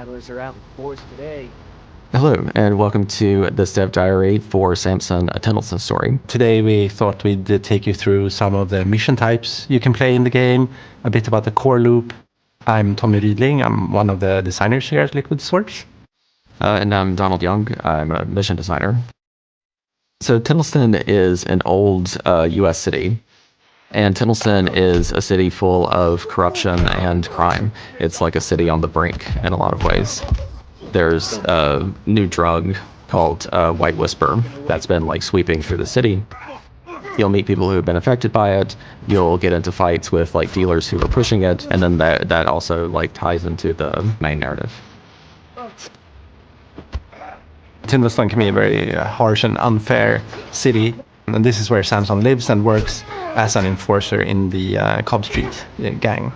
paddlers are out in force today. Hello, and welcome to this dev diary for Samson, a Tyndalston Story. Today we thought we'd take you through some of the mission types you can play in the game, a bit about the core loop. I'm Tommy Riedling, I'm one of the designers here at Liquid Source. And I'm Donald Young, I'm a mission designer. So Tyndalston is an old US city, and Tyndalston is a city full of corruption and crime. It's like a city on the brink in a lot of ways. There's a new drug called White Whisper that's been like sweeping through the city. You'll meet people who have been affected by it. You'll get into fights with like dealers who are pushing it, and then that also like ties into the main narrative. Tyndalston can be a very harsh and unfair city, and this is where Samson lives and works as an enforcer in the Cobb Street gang.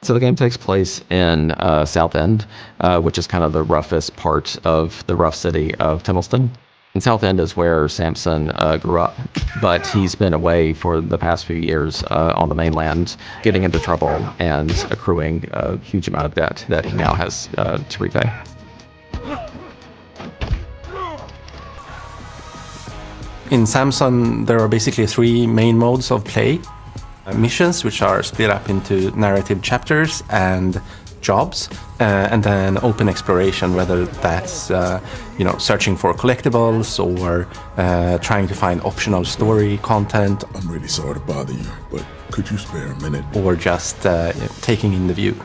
So the game takes place in South End, which is kind of the roughest part of the rough city of Tyndalston. And South End is where Samson grew up, but he's been away for the past few years on the mainland, getting into trouble and accruing a huge amount of debt that he now has to repay. In Samson, there are basically three main modes of play. Missions, which are split up into narrative chapters, and jobs, and then open exploration, whether that's searching for collectibles or trying to find optional story content. I'm really sorry to bother you, but could you spare a minute? Or just taking in the view.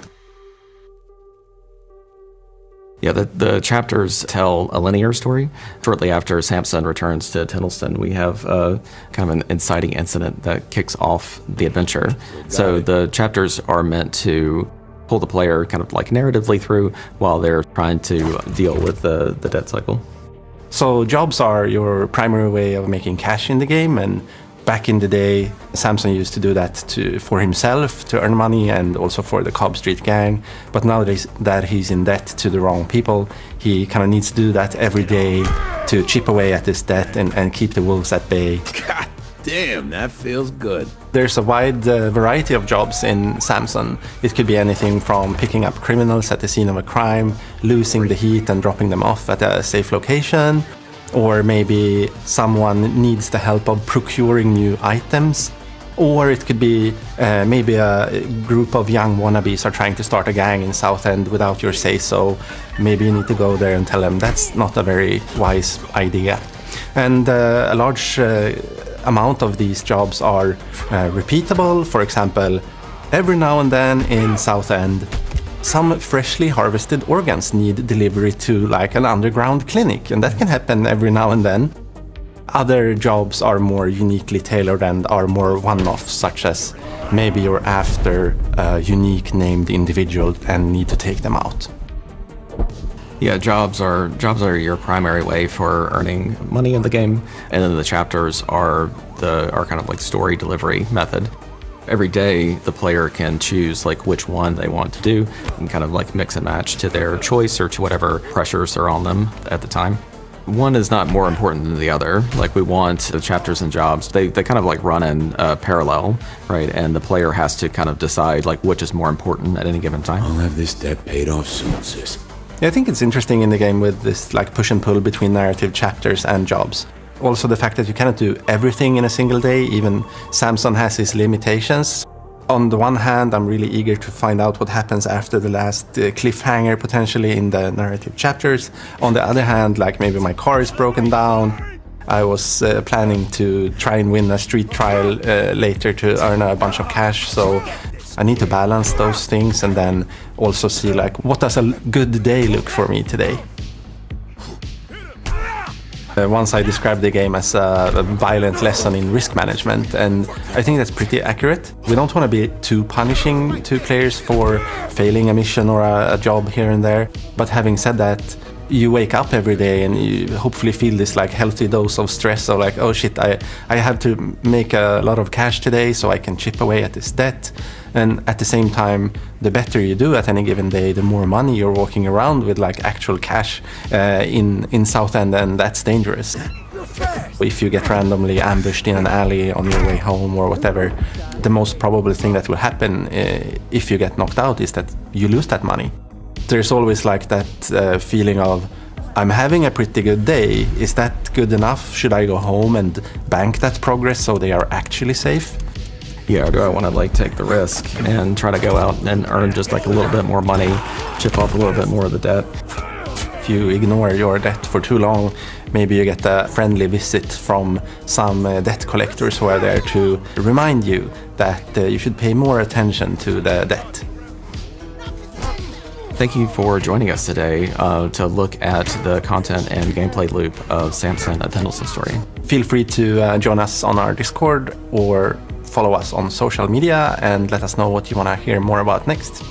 Yeah, the chapters tell a linear story. Shortly after Samson returns to Tyndalston, we have kind of an inciting incident that kicks off the adventure. So the chapters are meant to pull the player kind of like narratively through while they're trying to deal with the debt cycle. So jobs are your primary way of making cash in the game, and back in the day, Samson used to do that for himself to earn money and also for the Cobb Street gang. But nowadays that he's in debt to the wrong people, he kind of needs to do that every day to chip away at this debt and keep the wolves at bay. God damn, that feels good. There's a wide variety of jobs in Samson. It could be anything from picking up criminals at the scene of a crime, losing the heat and dropping them off at a safe location, or maybe someone needs the help of procuring new items. Or it could be maybe a group of young wannabes are trying to start a gang in South End without your say-so. Maybe you need to go there and tell them that's not a very wise idea. And a large amount of these jobs are repeatable. For example, every now and then in South End, some freshly harvested organs need delivery to like an underground clinic, and that can happen every now and then. Other jobs are more uniquely tailored and are more one-off, such as maybe you're after a unique named individual and need to take them out. Yeah, jobs are your primary way for earning money in the game, and then the chapters are kind of like story delivery method. Every day, the player can choose like which one they want to do and kind of like mix and match to their choice or to whatever pressures are on them at the time. One is not more important than the other. Like we want the chapters and jobs, they kind of like run in parallel, right? And the player has to kind of decide like which is more important at any given time. I'll have this debt paid off soon, sis. Yeah, I think it's interesting in the game with this like push and pull between narrative chapters and jobs. Also the fact that you cannot do everything in a single day. Even Samson has his limitations. On the one hand, I'm really eager to find out what happens after the last cliffhanger potentially in the narrative chapters. On the other hand, like maybe my car is broken down. I was planning to try and win a street trial later to earn a bunch of cash, so I need to balance those things and then also see like what does a good day look for me today. Once I described the game as a violent lesson in risk management, and I think that's pretty accurate. We don't want to be too punishing to players for failing a mission or a job here and there, but having said that, you wake up every day and you hopefully feel this like healthy dose of stress of like, oh shit, I have to make a lot of cash today so I can chip away at this debt. And at the same time, the better you do at any given day, the more money you're walking around with like actual cash in South End, and that's dangerous. If you get randomly ambushed in an alley on your way home or whatever, the most probable thing that will happen if you get knocked out is that you lose that money. there's always like that feeling of, I'm having a pretty good day. Is that good enough? Should I go home and bank that progress so they are actually safe? Yeah, or do I want to like take the risk and try to go out and earn just like a little bit more money, chip off a little bit more of the debt? If you ignore your debt for too long, maybe you get a friendly visit from some debt collectors who are there to remind you that you should pay more attention to the debt. Thank you for joining us today to look at the content and gameplay loop of Samson, a Tyndalston Story. Feel free to join us on our Discord or follow us on social media and let us know what you want to hear more about next.